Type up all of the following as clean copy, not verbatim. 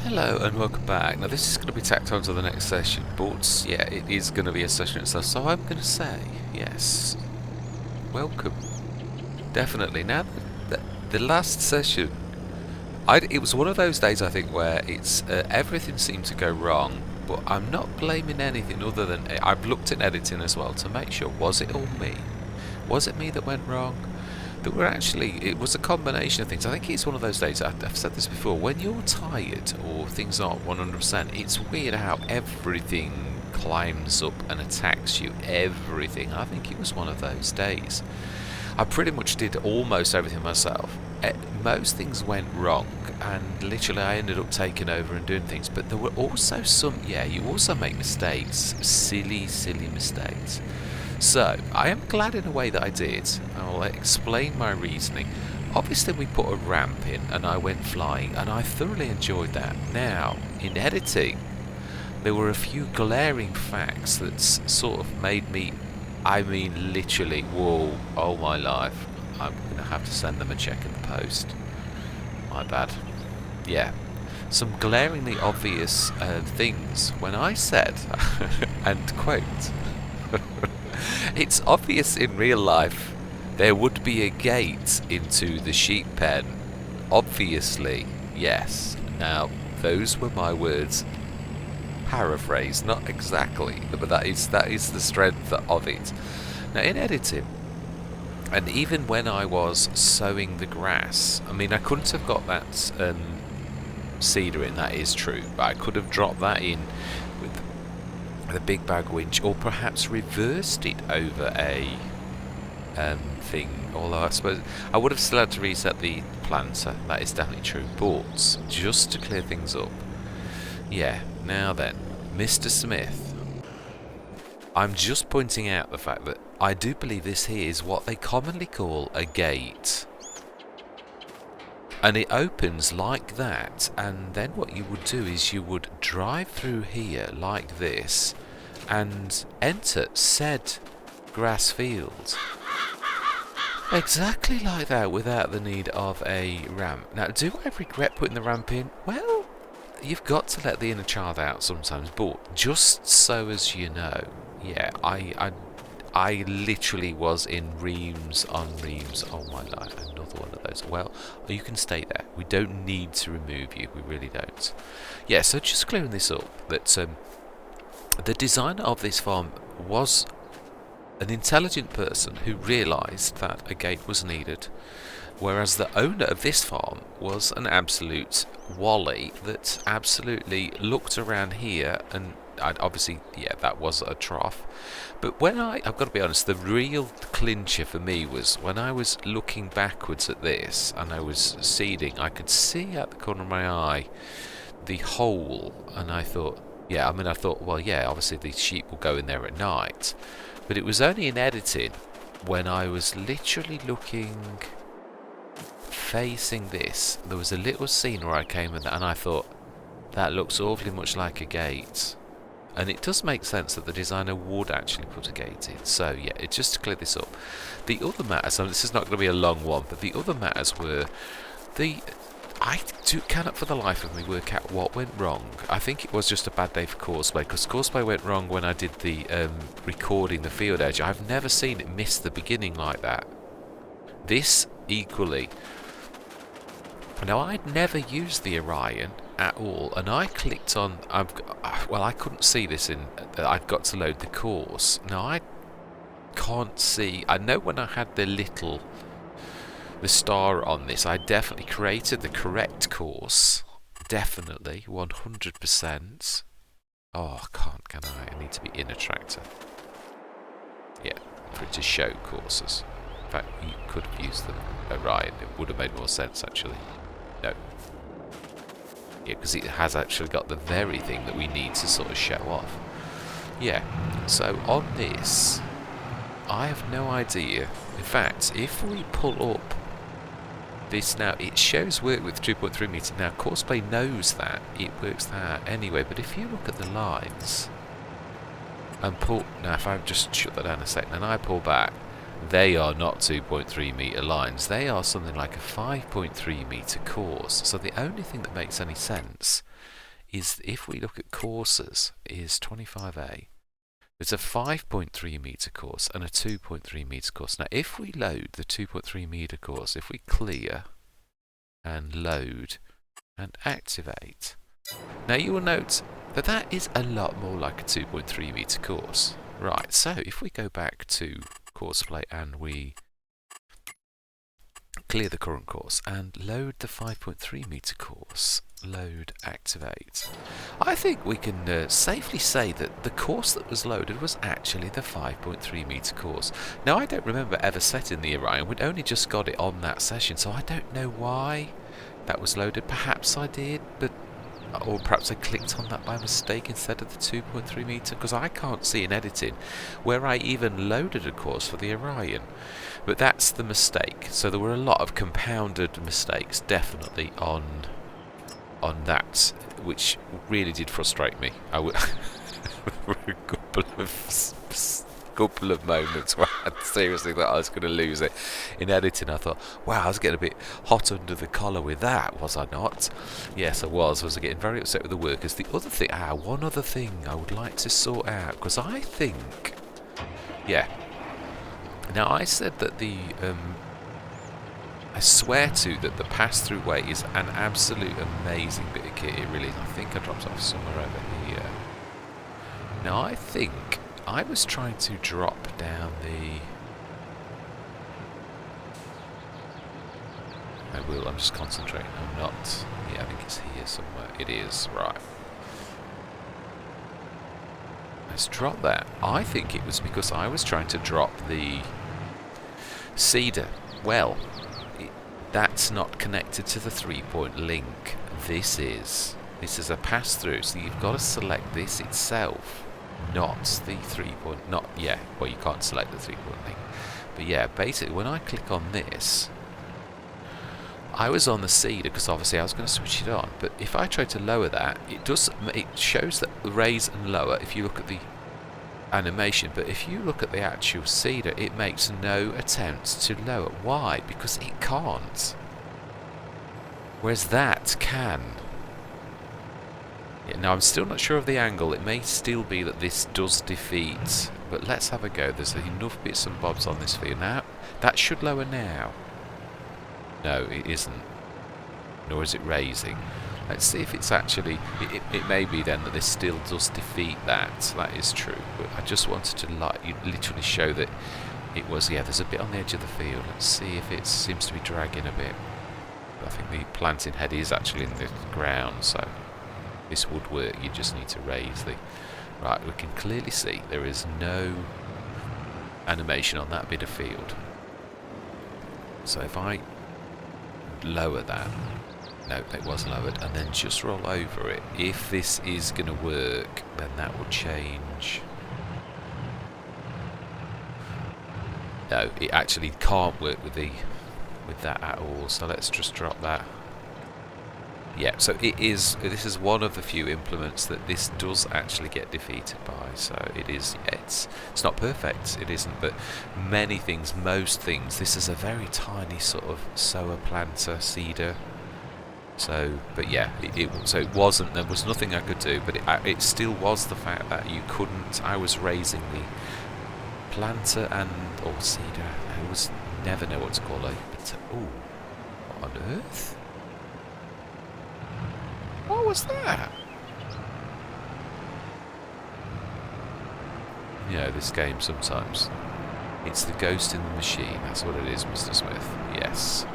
Hello and welcome back. Now this is going to be tacked on to the next session, but yeah, it is going to be a session itself, so I'm going to say, yes, welcome. Definitely. Now, the last session, it was one of those days I think where everything seemed to go wrong, but I'm not blaming anything other than, I've looked at editing as well to make sure, was it all me? Was it me that went wrong? It was a combination of things. I think it's one of those days, I've said this before, when you're tired or things aren't 100%, it's weird how everything climbs up and attacks you, everything. I think it was one of those days. I pretty much did almost everything myself. Most things went wrong, and literally I ended up taking over and doing things, but there were also you also make mistakes, silly mistakes. So, I am glad in a way that I did. I'll explain my reasoning. Obviously we put a ramp in and I went flying, and I thoroughly enjoyed that. Now, in editing, there were a few glaring facts that sort of made me, literally, whoa, oh my life. I'm going to have to send them a check in the post. My bad. Yeah. Some glaringly obvious things when I said, and quote, it's obvious in real life there would be a gate into the sheep pen. Obviously, yes. Now, those were my words. Paraphrased, not exactly, but that is the strength of it. Now, in editing, and even when I was sowing the grass, I couldn't have got that cedar in, that is true, but I could have dropped that in with the big bag winch, or perhaps reversed it over a thing, although I suppose I would have still had to reset the planter, that is definitely true, but just to clear things up. Yeah, now then, Mr. Smith, I'm just pointing out the fact that I do believe this here is what they commonly call a gate. And it opens like that, and then what you would do is you would drive through here like this and enter said grass field. Exactly like that, without the need of a ramp. Now, do I regret putting the ramp in? Well, you've got to let the inner child out sometimes, but just so as you know, yeah, I literally was in reams on reams of my life. Another one of those. Well, you can stay there. We don't need to remove you. We really don't. Yeah, so just clearing this up, that the designer of this farm was an intelligent person who realised that a gate was needed, whereas the owner of this farm was an absolute wally that absolutely looked around here, and obviously, yeah, that was a trough. But when I've got to be honest, the real clincher for me was when I was looking backwards at this and I was seeding, I could see at the corner of my eye the hole, and I thought, well, yeah, obviously the sheep will go in there at night. But it was only in editing when I was literally looking, facing this, there was a little scene where I came in and I thought, that looks awfully much like a gate. And it does make sense that the designer would actually put a gate in. So yeah, it's just to clear this up. The other matters, so this is not going to be a long one, but the other matters were cannot for the life of me work out what went wrong. I think it was just a bad day for Courseplay, because Courseplay went wrong when I did the recording the field edge. I've never seen it miss the beginning like that. This equally. Now, I'd never used the Orion at all, and I clicked on, I couldn't see this in, I'd got to load the course. Now, I can't see, I know when I had the star on this, I definitely created the correct course, definitely, 100%. Oh, can I? I need to be in a tractor. Yeah, for it to show courses. In fact, you could have used the Orion, it would have made more sense, actually. No. Yeah, because it has actually got the very thing that we need to sort of show off. Yeah, so on this, I have no idea. In fact, if we pull up this now, it shows work with 2.3 metre. Now, Courseplay knows that. It works that anyway, but if you look at the lines and pull... Now, if I just shut that down a second and I pull back, they are not 2.3 metre lines. They are something like a 5.3 metre course. So the only thing that makes any sense is if we look at courses, is 25A. There's a 5.3 metre course and a 2.3 metre course. Now, if we load the 2.3 metre course, if we clear and load and activate, now you will note that that is a lot more like a 2.3 metre course. Right, so if we go back to course play and we clear the current course and load the 5.3 metre course, load, activate, I think we can safely say that the course that was loaded was actually the 5.3 metre course. Now, I don't remember ever setting the Orion. We'd only just got it on that session, so I don't know why that was loaded. Perhaps I did, but or perhaps I clicked on that by mistake instead of the 2.3 metre, because I can't see in editing where I even loaded a course for the Orion. But that's the mistake. So there were a lot of compounded mistakes, definitely, on that, which really did frustrate me. I would a couple of moments where I seriously thought I was going to lose it. In editing, I thought, wow, I was getting a bit hot under the collar with that, was I not? Yes, I was. I getting very upset with the workers. The other thing, one other thing I would like to sort out, because I think, yeah. Now, I said that I swear to that the pass-through way is an absolute amazing bit of kit. It really is. I think I dropped off somewhere over here. Now, I think I was trying to drop down the... I'm just concentrating. I'm not... Yeah, I think it's here somewhere. It is, right. Let's drop that. I think it was because I was trying to drop the cedar. Well, that's not connected to the 3-point link. This is a pass-through, so you've got to select this itself. Not the 3-point, well, you can't select the 3-point link. But yeah, basically when I click on this, I was on the cedar because obviously I was going to switch it on. But if I try to lower that, it shows that raise and lower if you look at the animation. But if you look at the actual cedar, it makes no attempt to lower. Why? Because it can't. Whereas that can. Now, I'm still not sure of the angle. It may still be that this does defeat, but let's have a go. There's enough bits and bobs on this field. Now, that should lower now. No, it isn't. Nor is it raising. Let's see if it's actually... It may be then that this still does defeat that. That is true. But I just wanted to literally show that it was... Yeah, there's a bit on the edge of the field. Let's see if it seems to be dragging a bit. I think the planting head is actually in the ground, so... This would work, you just need to raise the... Right, we can clearly see there is no animation on that bit of field. So if I lower that... No, it was lowered, and then just roll over it. If this is going to work, then that will change. No, it actually can't work with that at all, so let's just drop that. Yeah, so this is one of the few implements that this does actually get defeated by. So it is, it's not perfect, it isn't, but many things, most things, this is a very tiny sort of sower planter cedar. So, but yeah, so it wasn't, there was nothing I could do, but it still was the fact that you couldn't, I was raising the planter or cedar, I was never know what to call it, but, oh, what on earth? What was that? You know, this game sometimes. It's the ghost in the machine. That's what it is, Mr. Smith. Yes.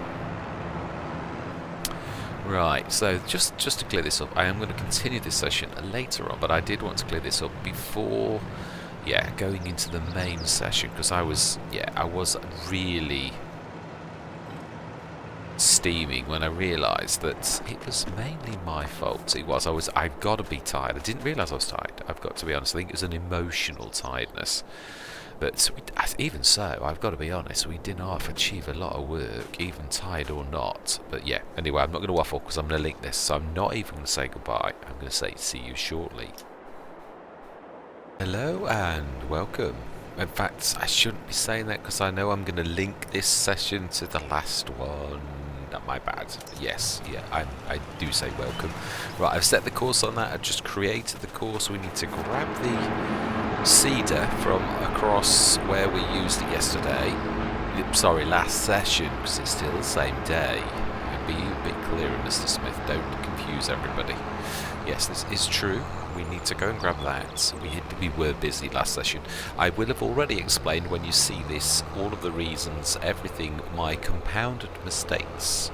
Right, so just to clear this up, I am going to continue this session later on, but I did want to clear this up before, going into the main session, because I was really steaming when I realised that it was mainly my fault. I've got to be tired. I didn't realise I was tired, I've got to be honest. I think it was an emotional tiredness. But even so, I've got to be honest, we did not achieve a lot of work, even tired or not. But yeah, anyway, I'm not going to waffle because I'm going to link this, so I'm not even going to say goodbye. I'm going to say see you shortly. Hello and welcome. In fact, I shouldn't be saying that because I know I'm going to link this session to the last one. not my bad. Yes, yeah, I do say welcome. Right, I've set the course on that. I've just created the course. We need to grab the cedar from across where we used it yesterday. Sorry, last session, because it's still the same day. Be a bit clearer, Mr. Smith. Don't confuse everybody. Yes, this is true. We need to go and grab that. We were busy last session. I will have already explained when you see this all of the reasons, everything, my compounded mistakes.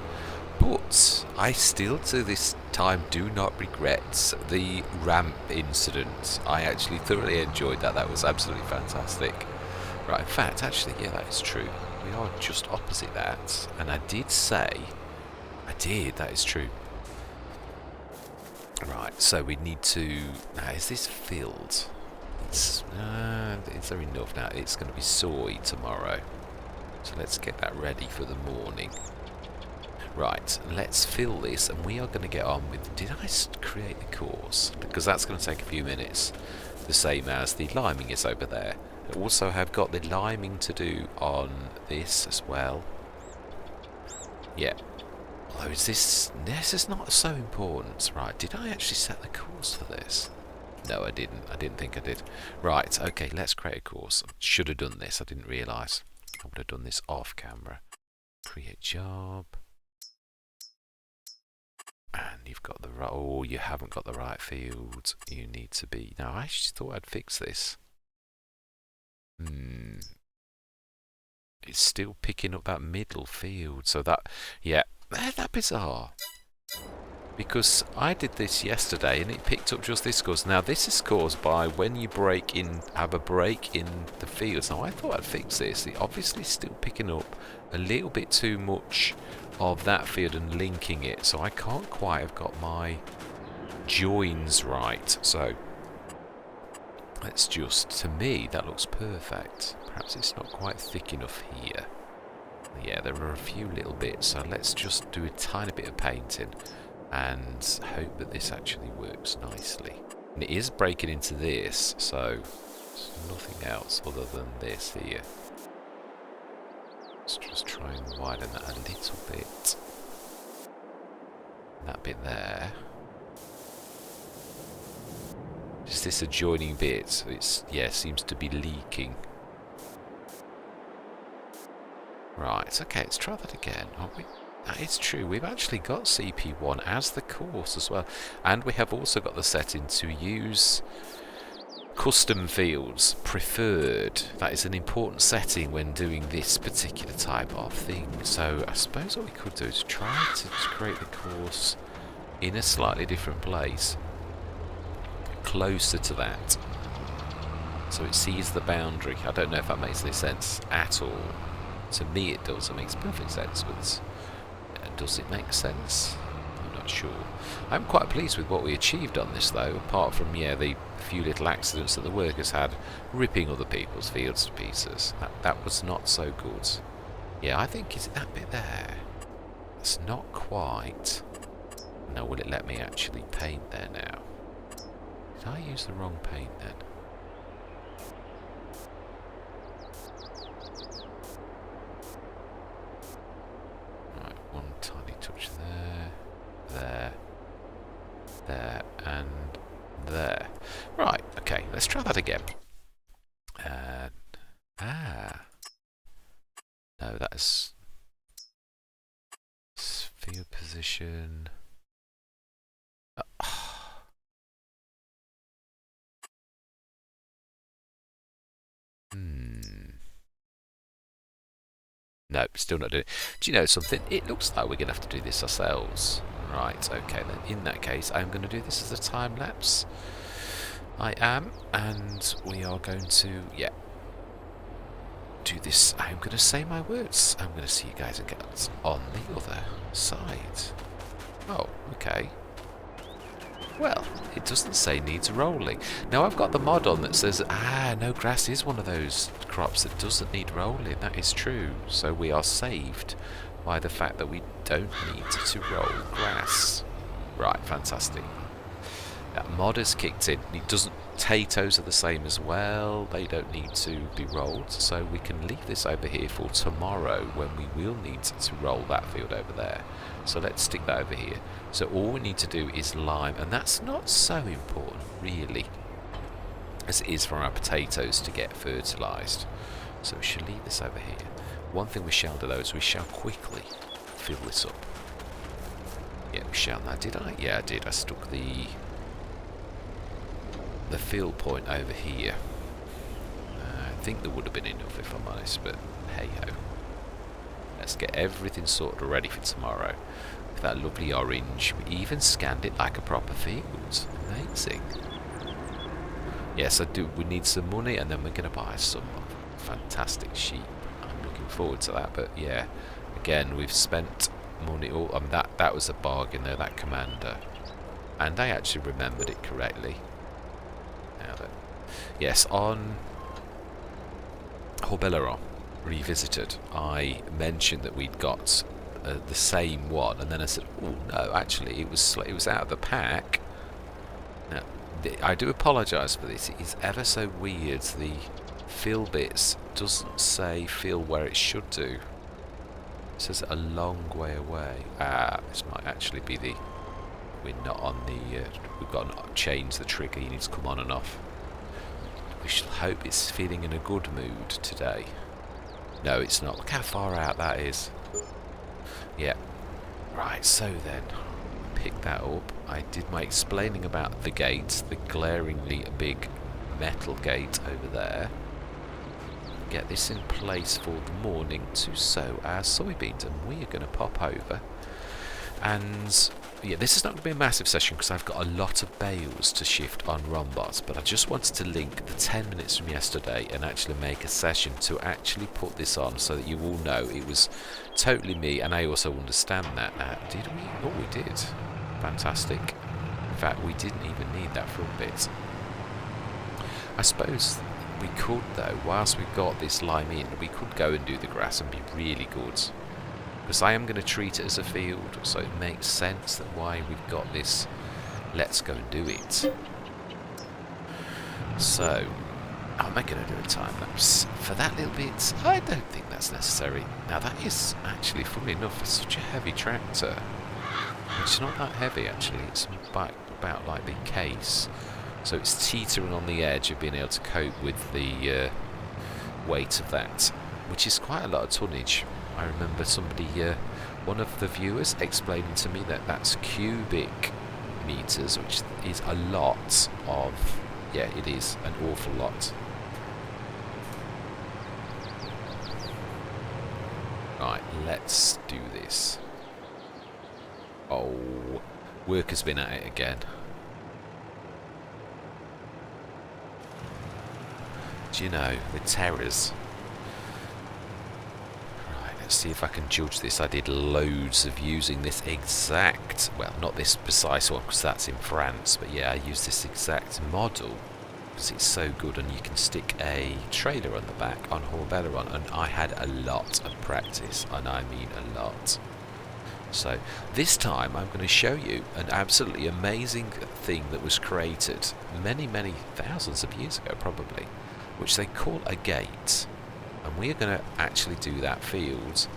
But I still to this time do not regret the ramp incident. I actually thoroughly enjoyed that. That was absolutely fantastic. Right, in fact, actually, yeah, that is true. We are just opposite that. And I did say... that is true. Right, so we need to... Now, is this filled? Is there enough now? It's going to be soy tomorrow. So let's get that ready for the morning. Right, let's fill this, and we are going to get on with... Did I create the course? Because that's going to take a few minutes. The same as the liming is over there. I also have got the liming to do on this as well. Yeah. Although this is not so important. Right, did I actually set the course for this? No, I didn't. I didn't think I did. Right, okay, let's create a course. Should have done this, I didn't realise. I would have done this off camera. Create job. And you've got the right... Oh, you haven't got the right field. You need to be... Now, I actually thought I'd fix this. It's still picking up that middle field. So that... Yeah. That's bizarre, because I did this yesterday and it picked up just this course. Now this is caused by when you have a break in the fields. Now I thought I'd fix this. It obviously is still picking up a little bit too much of that field and linking it, so I can't quite have got my joins right. So let's just, to me that looks perfect. Perhaps it's not quite thick enough here. Yeah, there are a few little bits, so let's just do a tiny bit of painting and hope that this actually works nicely. And it is breaking into this, so there's nothing else other than this here. Let's just try and widen that a little bit. That bit there. Just this adjoining bit, it's, yeah, seems to be leaking. Right, okay, let's try that again, aren't we? That is true, we've actually got CP1 as the course as well. And we have also got the setting to use custom fields, preferred. That is an important setting when doing this particular type of thing. So I suppose what we could do is try to create the course in a slightly different place. Closer to that. So it sees the boundary. I don't know if that makes any sense at all. To me it does, it makes perfect sense, but does it make sense? I'm not sure. I'm quite pleased with what we achieved on this though, apart from, yeah, the few little accidents that the workers had, ripping other people's fields to pieces. That was not so good. Yeah, I think, is it that bit there? It's not quite. No, will it let me actually paint there now? Did I use the wrong paint then? One tiny touch there, and there. Right, okay, let's try that again. And, no, that's sphere position. No, still not doing it. Do you know something? It looks like we're going to have to do this ourselves. Right, okay then. In that case, I'm going to do this as a time lapse. I am, and we are going to, yeah, do this. I'm going to say my words. I'm going to see you guys again on the other side. Oh, okay. Well, it doesn't say needs rolling. Now I've got the mod on that says, no, grass is one of those crops that doesn't need rolling. That is true. So we are saved by the fact that we don't need to roll grass. Right, fantastic. That mod has kicked in. It doesn't. Potatoes are the same as well. They don't need to be rolled, so we can leave this over here for tomorrow when we will need to roll that field over there. So let's stick that over here. So all we need to do is lime, and that's not so important really, as it is for our potatoes to get fertilised. So we should leave this over here. One thing we shall do though is we shall quickly fill this up. Yeah, we shall. Now, did I? Yeah, I did. I stuck the fill point over here. I think there would have been enough if I'm honest, but hey ho. Let's get everything sorted ready for tomorrow. With that lovely orange, we even scanned it like a proper field. Amazing. Yes, I do. We need some money, and then we're going to buy some fantastic sheep. I'm looking forward to that. But yeah, again, we've spent money. All that was a bargain there. That commander, and they actually remembered it correctly. Now then, yes, on Horbeleron Revisited, I mentioned that we'd got the same one, and then I said, "Oh no, actually, it was out of the pack." Now, I do apologise for this. It is ever so weird. The fill bits doesn't say fill where it should do. It says a long way away. This might actually be the. We're not on the. We've got to change the trigger. You need to come on and off. We should hope it's feeling in a good mood today. No, it's not. Look how far out that is. Yeah. Right, so then, pick that up. I did my explaining about the gate, the glaringly big metal gate over there. Get this in place for the morning to sow our soybeans, and we are going to pop over. And yeah, this is not going to be a massive session because I've got a lot of bales to shift on Rombot, but I just wanted to link the 10 minutes from yesterday and actually make a session to actually put this on so that you all know it was totally me, and I also understand that. Did we? Oh, we did. Fantastic. In fact, we didn't even need that for a bit. I suppose we could, though, whilst we've got this lime in, we could go and do the grass and be really good. Because I am going to treat it as a field, so it makes sense that why we've got this. Let's go and do it. So, am I going to do a time lapse for that little bit? I don't think that's necessary. Now that is actually, funnily enough, it's such a heavy tractor. It's not that heavy actually. It's about like the case, so it's teetering on the edge of being able to cope with the weight of that, which is quite a lot of tonnage. I remember somebody, one of the viewers, explaining to me that that's cubic meters, which is a lot of, yeah, it is an awful lot. Right, let's do this. Oh, work has been at it again. Do you know, the terrors. Let's see if I can judge this. I did loads of using this exact, well, not this precise one because that's in France, but yeah, I used this exact model because it's so good, and you can stick a trailer on the back on Horbeleron, and I had a lot of practice, and I mean a lot. So this time I'm going to show you an absolutely amazing thing that was created many thousands of years ago probably, which they call a gate. And we're going to actually do that field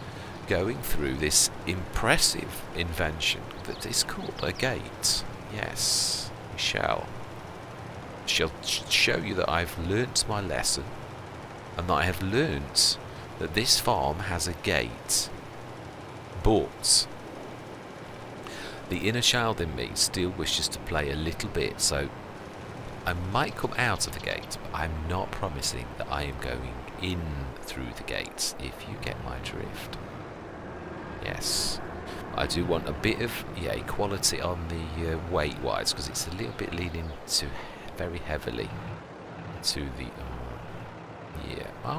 going through this impressive invention that is called a gate. Yes, we shall show you that I've learnt my lesson, and that I have learnt that this farm has a gate, but the inner child in me still wishes to play a little bit, so I might come out of the gate, but I'm not promising that I am going in through the gates, if you get my drift. Yes, I do want a bit of equality on the weight wise, because it's a little bit leaning to very heavily to the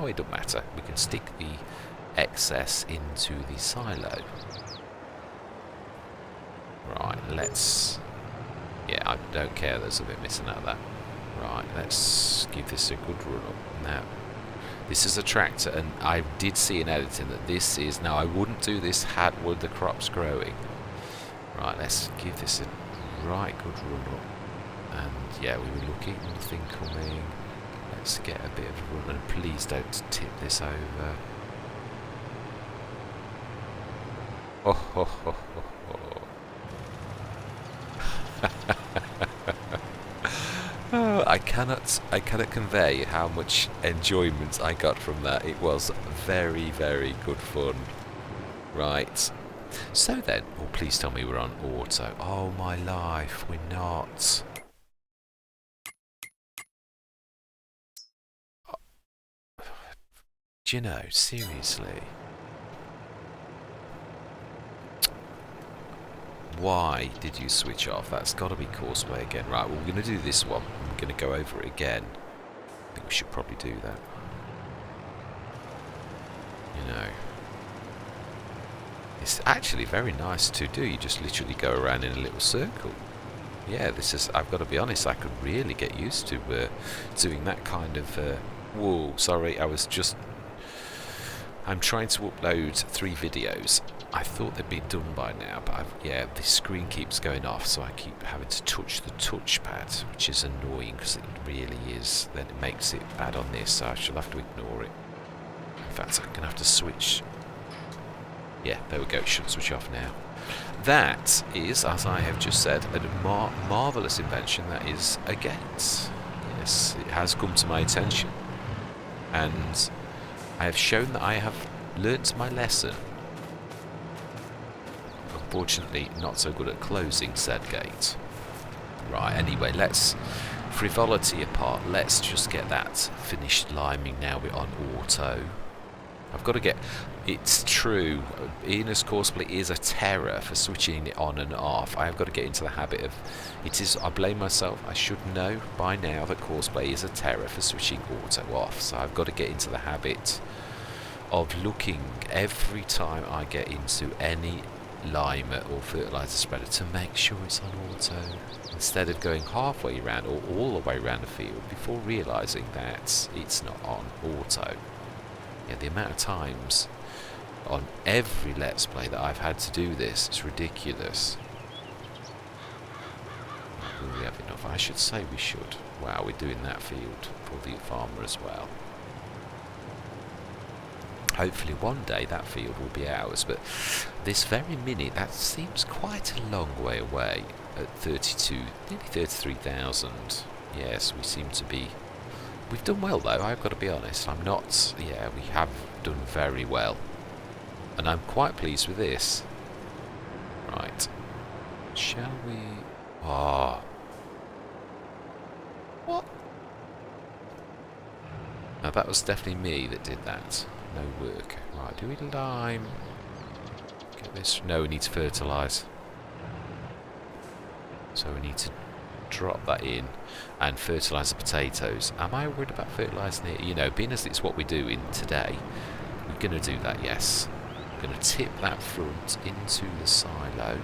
it don't matter, we can stick the excess into the silo. Right, let's I don't care, there's a bit missing out of that. Right, let's give this a good run up. Now, this is a tractor, and I did see in editing that this is, now I wouldn't do this were the crops growing. Right, let's give this a right good run up. And yeah, we were looking, nothing coming. Let's get a bit of a run, and please don't tip this over. Oh, ho, ho, ho, ho. Oh, I cannot convey how much enjoyment I got from that. It was very, very good fun. Right. So then, oh, please tell me we're on auto. Oh my life, we're not. Do you know, seriously? Why did you switch off? That's got to be Causeway again. Right, well, we're going to do this one. We're going to go over it again. I think we should probably do that. You know. It's actually very nice to do. You just literally go around in a little circle. Yeah, this is, I've got to be honest, I could really get used to doing that kind of... whoa, sorry, I'm trying to upload 3 videos. I thought they'd been done by now, but yeah, this screen keeps going off, so I keep having to touch the touchpad, which is annoying because it really is. Then it makes it bad on this, so I shall have to ignore it. In fact, I'm going to have to switch. Yeah, there we go, it should switch off now. That is, as I have just said, a marvellous invention that is a gate. Yes, it has come to my attention. And I have shown that I have learnt my lesson. Unfortunately, not so good at closing said gate. Right, anyway, let's, frivolity apart, let's just get that finished liming now. We're on auto. I've got to get, it's true, Ina's Courseplay is a terror for switching it on and off. I have got to get into the habit of, it is, I blame myself, I should know by now that Courseplay is a terror for switching auto off. So I've got to get into the habit of looking every time I get into any limer or fertilizer spreader to make sure it's on auto, instead of going halfway around or all the way around the field before realising that it's not on auto. Yeah, the amount of times on every Let's Play that I've had to do this, it's ridiculous. Will we have enough? I should say we should. Wow, we're doing that field for the farmer as well. Hopefully one day that field will be ours, but this very minute, that seems quite a long way away at 32, nearly 33,000. Yes, we seem to be... We've done well though, I've got to be honest. I'm not... Yeah, we have done very well. And I'm quite pleased with this. Right. Shall we... Oh. What? Now that was definitely me that did that. No work. Right, do we lime? Get this... No, we need to fertilise. So we need to drop that in and fertilise the potatoes. Am I worried about fertilising it? You know, being as it's what we're doing today, we're going to do that, yes. We're going to tip that front into the silo.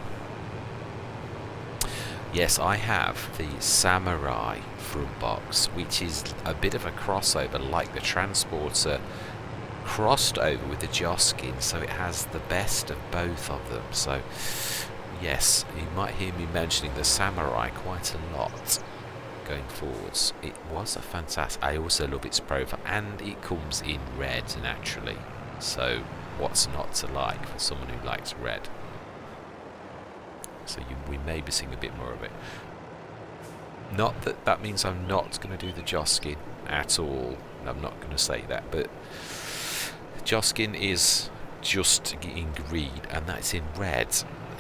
Yes, I have the Samurai front box, which is a bit of a crossover, like the Transporter crossed over with the Joskin, so it has the best of both of them. So yes, you might hear me mentioning the Samurai quite a lot going forwards. It was a fantastic... I also love its profile, and it comes in red naturally, so what's not to like for someone who likes red? So we may be seeing a bit more of it. Not that that means I'm not going to do the Joskin at all. I'm not going to say that, but Joskin is just in green and that's in red.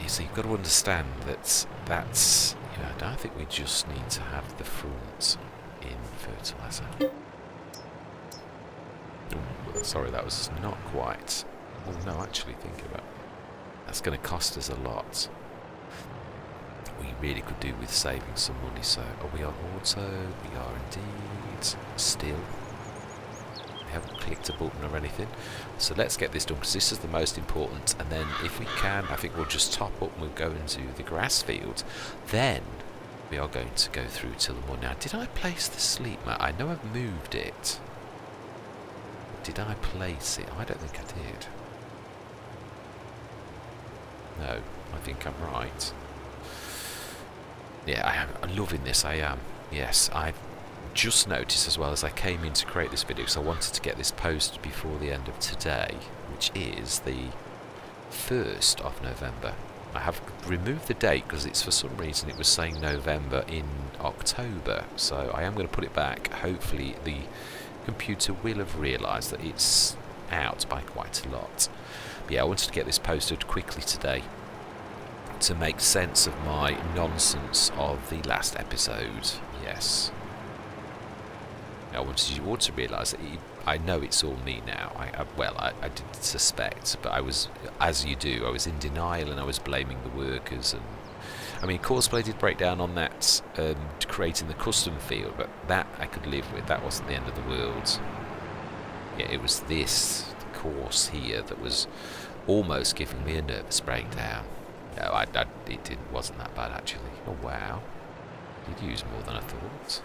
So you've got to understand that that's, you know, I think we just need to have the front in fertiliser. Ooh, sorry, that was not quite... Oh no, actually think about it. That's going to cost us a lot. We really could do with saving some money. So are we on auto? We are indeed. Still. We haven't clicked a button or anything. So let's get this done, because this is the most important. And then if we can, I think we'll just top up and we'll go into the grass field. Then we are going to go through till the morning. Now, did I place the sleep mat? I know I've moved it. Did I place it? I don't think I did. No, I think I'm right. Yeah, I'm loving this, I am. Yes, I just noticed as well as I came in to create this video, because I wanted to get this posted before the end of today, which is the 1st of November. I have removed the date because it's, for some reason, it was saying November in October, so I am going to put it back. Hopefully the computer will have realised that it's out by quite a lot. But yeah, I wanted to get this posted quickly today to make sense of my nonsense of the last episode. Yes. I wanted you all to realise that I know it's all me now. I did suspect, but I was, as you do, I was in denial and I was blaming the workers. And I mean, Courseplay did break down on that, creating the custom field, but that I could live with. That wasn't the end of the world. Yeah, it was this course here that was almost giving me a nervous breakdown. No, it wasn't that bad actually. Oh wow, did use more than I thought.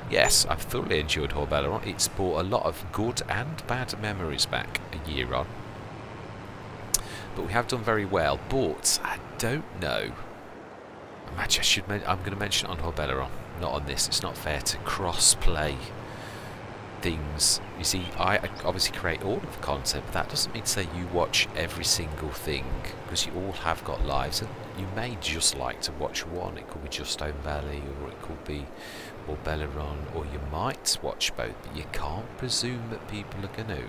Yes, I've thoroughly enjoyed Horbelleron. It's brought a lot of good and bad memories back a year on. But we have done very well. But I don't know. Actually, I'm going to mention it on Horbelleron, not on this. It's not fair to cross-play things. You see, I obviously create all of the content, but that doesn't mean to say you watch every single thing, because you all have got lives, and you may just like to watch one. It could be just Stone Valley, or it could be Horbelleron, or you might watch both, but you can't presume that people are going to.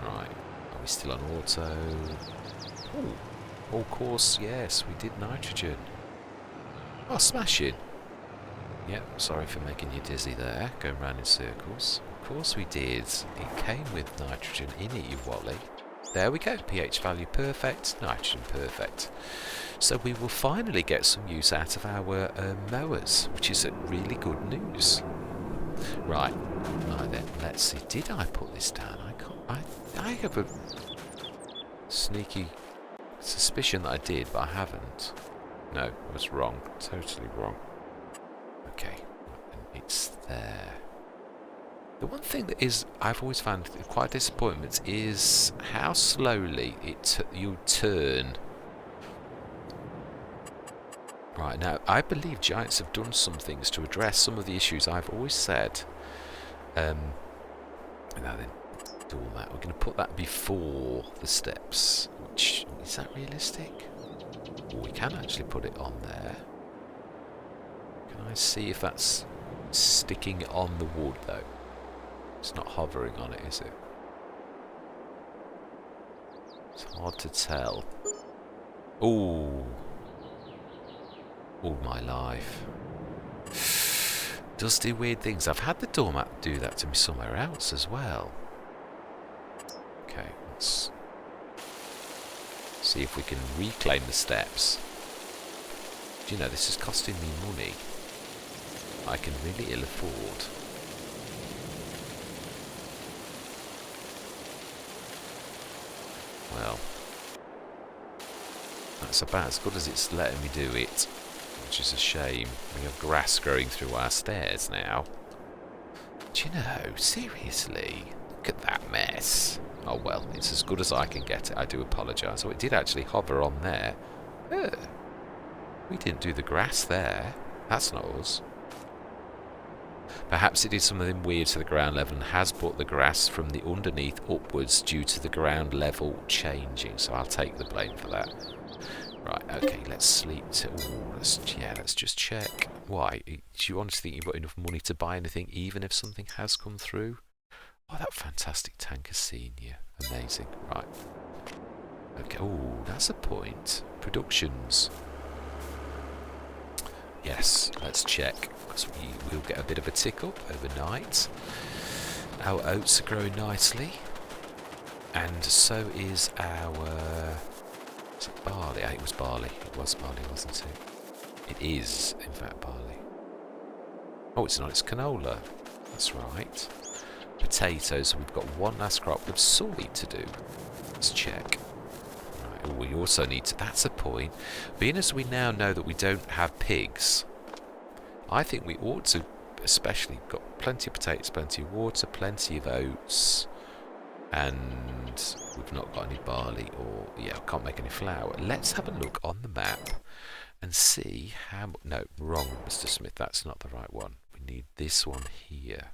Right, are we still on auto? Oh, of course, yes, we did nitrogen. Oh, smashing. Yep, sorry for making you dizzy there, going round in circles. Of course we did. It came with nitrogen in it, you wally. There we go, pH value perfect, nitrogen perfect. So we will finally get some use out of our mowers, which is really good news. Right then, let's see. Did I put this down? I have a sneaky suspicion that I did, but I haven't. No, I was wrong. Totally wrong. Okay, it's there. The one thing that is I've always found quite a disappointment is how slowly you turn. Right, now I believe Giants have done some things to address some of the issues I've always said. Now then, do all that. We're going to put that before the steps. Which, is that realistic? Well, we can actually put it on there. Can I see if that's sticking on the wood though? It's not hovering on it, is it? It's hard to tell. Ooh. All my life. Does do weird things. I've had the doormat do that to me somewhere else as well. Okay, let's see if we can reclaim the steps. Do you know, this is costing me money I can really ill afford. Well, that's about as good as it's letting me do it, which is a shame. We have grass growing through our stairs now. Do you know, seriously, look at that mess. Oh well, it's as good as I can get it. I do apologise. Oh, it did actually hover on there. We didn't do the grass there. That's not us. Perhaps it did something weird to the ground level and has brought the grass from the underneath upwards due to the ground level changing. So I'll take the blame for that. Right, okay, let's sleep. Let's just check. Why? Do you honestly think you've got enough money to buy anything, even if something has come through? Oh, that fantastic tanker scene here. Amazing. Right. Okay, oh, that's a point. Productions. Yes, let's check, because we will get a bit of a tick-up overnight. Our oats are growing nicely, and so is our... Is it barley? It was barley. It was barley, wasn't it? It is, in fact, barley. Oh, it's not. It's canola. That's right. Potatoes. We've got one last crop of soy to do. Let's check. Right, we also need to... That's a point. Being as we now know that we don't have pigs, I think we ought to, especially, got plenty of potatoes, plenty of water, plenty of oats. And we've not got any barley, or yeah, I can't make any flour. Let's have a look on the map and see how. No, wrong, Mr. Smith. That's not the right one. We need this one here.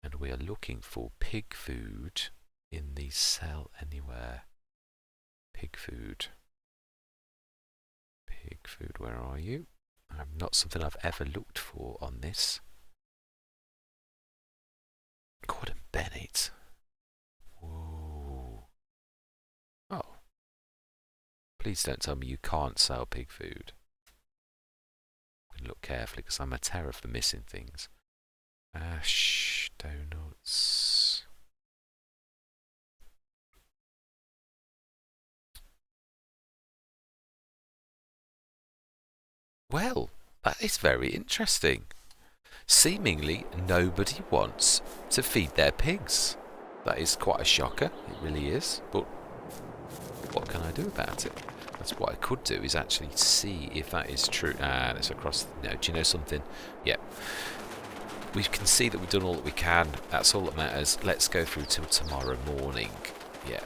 And we are looking for pig food in the sell anywhere. Pig food. Pig food, where are you? Not something I've ever looked for on this. Gordon Bennett. Whoa. Oh. Please don't tell me you can't sell pig food. Look carefully, because I'm a terror for missing things. Ash donuts. Well, that is very interesting. Seemingly nobody wants to feed their pigs. That is quite a shocker, it really is, but what can I do about it? That's what I could do, is actually see if that is true. And it's across. No, do you know something? Yeah. We can see that we've done all that we can. That's all that matters. Let's go through till tomorrow morning. Yeah.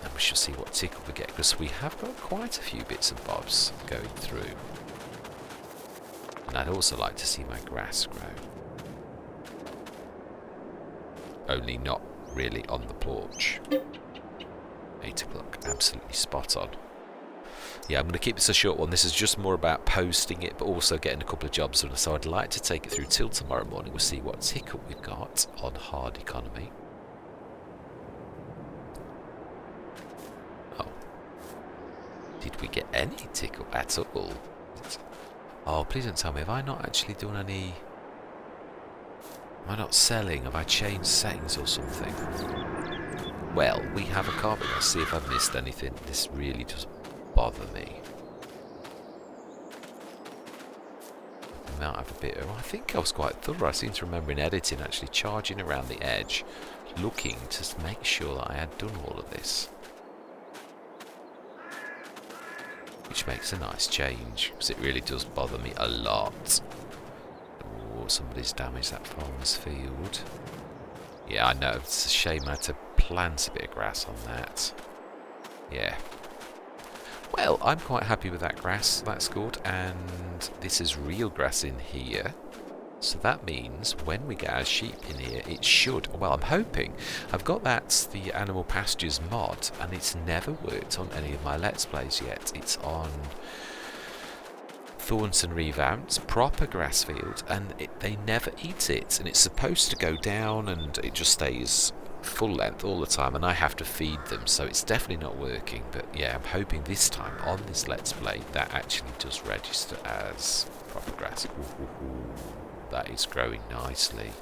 And we shall see what tickle we get, because we have got quite a few bits and bobs going through. And I'd also like to see my grass grow. Only not really on the porch. 8 o'clock, absolutely spot on. Yeah, I'm going to keep this a short one. This is just more about posting it, but also getting a couple of jobs done. So I'd like to take it through till tomorrow morning. We'll see what tickle we've got on hard economy. Oh. Did we get any tickle at all? Oh, please don't tell me. Have I not actually done any... Am I not selling? Have I changed settings or something? Well, we have a carpet. Let's see if I've missed anything. This really does bother me. I might have a bit of... I think I was quite thorough. I seem to remember in editing actually charging around the edge, looking to make sure that I had done all of this. Which makes a nice change, because it really does bother me a lot. Oh, somebody's damaged that farmer's field. Yeah, I know. It's a shame I had to plant a bit of grass on that. Yeah. Well, I'm quite happy with that grass. That's good. And this is real grass in here. So that means when we get our sheep in here, it should... Well, I'm hoping. I've got the Animal Pastures mod, and it's never worked on any of my Let's Plays yet. It's on Thornton Revamped, proper grass field, and they never eat it. And it's supposed to go down, and it just stays full length all the time, and I have to feed them, so it's definitely not working. But yeah, I'm hoping this time on this Let's Play that actually does register as proper grass. That is growing nicely.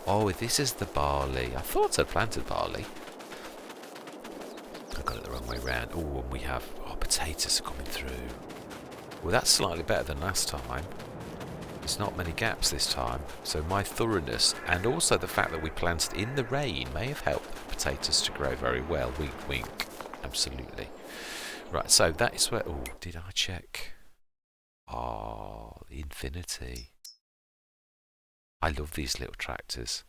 Oh, this is the barley. I thought I'd planted barley. I got it the wrong way round. Oh, and we have... Oh, potatoes are coming through. Well, that's slightly better than last time. There's not many gaps this time. So my thoroughness, and also the fact that we planted in the rain, may have helped the potatoes to grow very well. Wink, wink. Absolutely. Right, so that is where... Oh, did I check? Oh, Infinity. I love these little tractors.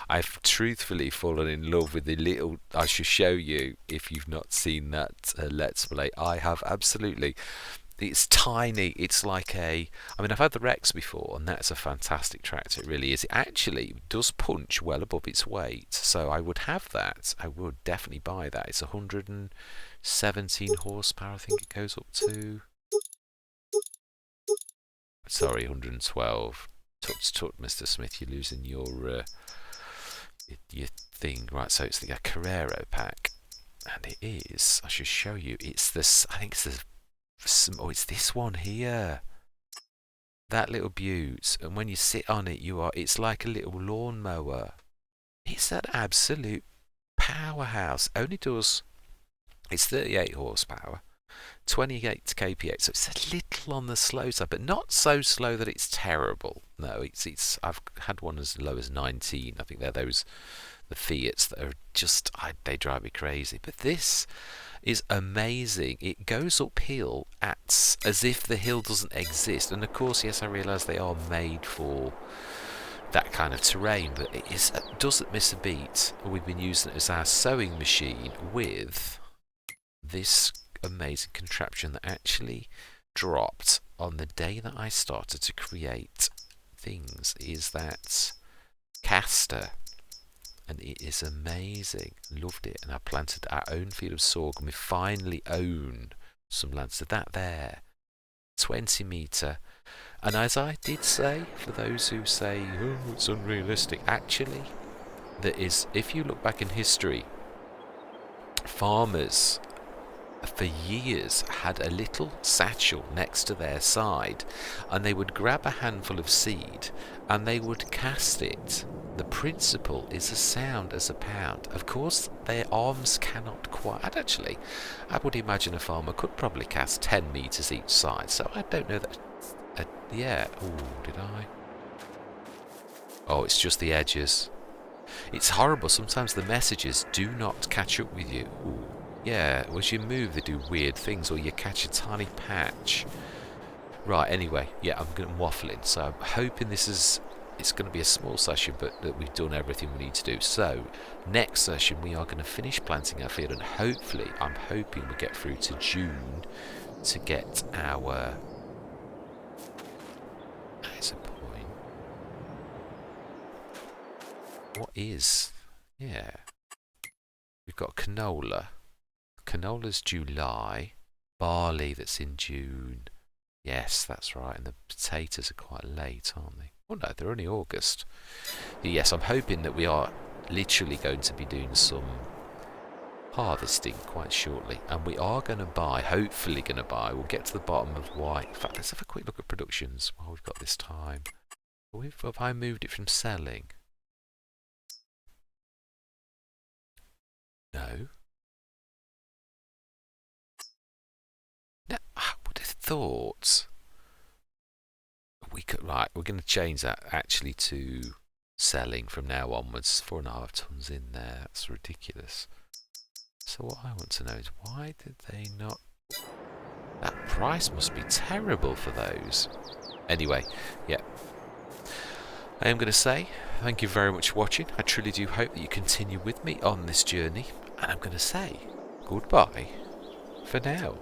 I've truthfully fallen in love with the little... I should show you if you've not seen that Let's Play. I have absolutely... It's tiny. It's like a... I mean, I've had the Rex before, and that's a fantastic tractor. It really is. It actually does punch well above its weight, so I would have that. I would definitely buy that. It's 117 horsepower, I think it goes up to. Sorry, 112. Tut, Mr. Smith, you're losing your thing. Right, so it's the Carrero pack, and it is... I should show you. It's this... I think it's the... Oh, it's this one here. That little beaut, and when you sit on it, it's like a little lawnmower. It's an absolute powerhouse. Only does... It's 38 horsepower, 28 kph, so it's a little on the slow side, but not so slow that it's terrible. No, it's. I've had one as low as 19. I think they're the Fiats that are just... they drive me crazy. But this is amazing. It goes uphill as if the hill doesn't exist. And of course, yes, I realise they are made for that kind of terrain, but it doesn't miss a beat. We've been using it as our sewing machine with this amazing contraption that actually dropped on the day that I started to create things, is that caster, and it is amazing. Loved it. And I planted our own field of sorghum. We finally own some land. So that there, 20 metre. And as I did say, for those who say, oh, it's unrealistic, actually, there is, if you look back in history, farmers for years had a little satchel next to their side, and they would grab a handful of seed and they would cast it. The principle is as sound as a pound. Of course, their arms cannot quite. Actually, I would imagine a farmer could probably cast 10 metres each side, so I don't know that. Yeah. Oh, did I? Oh, it's just the edges. It's horrible. Sometimes the messages do not catch up with you. Ooh. Yeah, as you move, they do weird things, or you catch a tiny patch. Right, anyway, yeah, I'm waffling. So I'm hoping it's going to be a small session, but that we've done everything we need to do. So, next session, we are going to finish planting our field, and hopefully, I'm hoping we get through to June to get our... That's a point. What is... Yeah. We've got canola. Canola's July. Barley that's in June. Yes, that's right. And the potatoes are quite late, aren't they? Oh no, they're only August. Yes, I'm hoping that we are literally going to be doing some harvesting quite shortly. And we are going to buy, hopefully going to buy, we'll get to the bottom of why. In fact, let's have a quick look at productions while we've got this time. Have I moved it from selling? No. No, I would have thought we could. Right, we're going to change that actually to selling from now onwards. 4.5 tons in there. That's ridiculous. So what I want to know is, why did they not... That price must be terrible for those. Anyway, yeah. I am going to say thank you very much for watching. I truly do hope that you continue with me on this journey. And I'm going to say goodbye for now.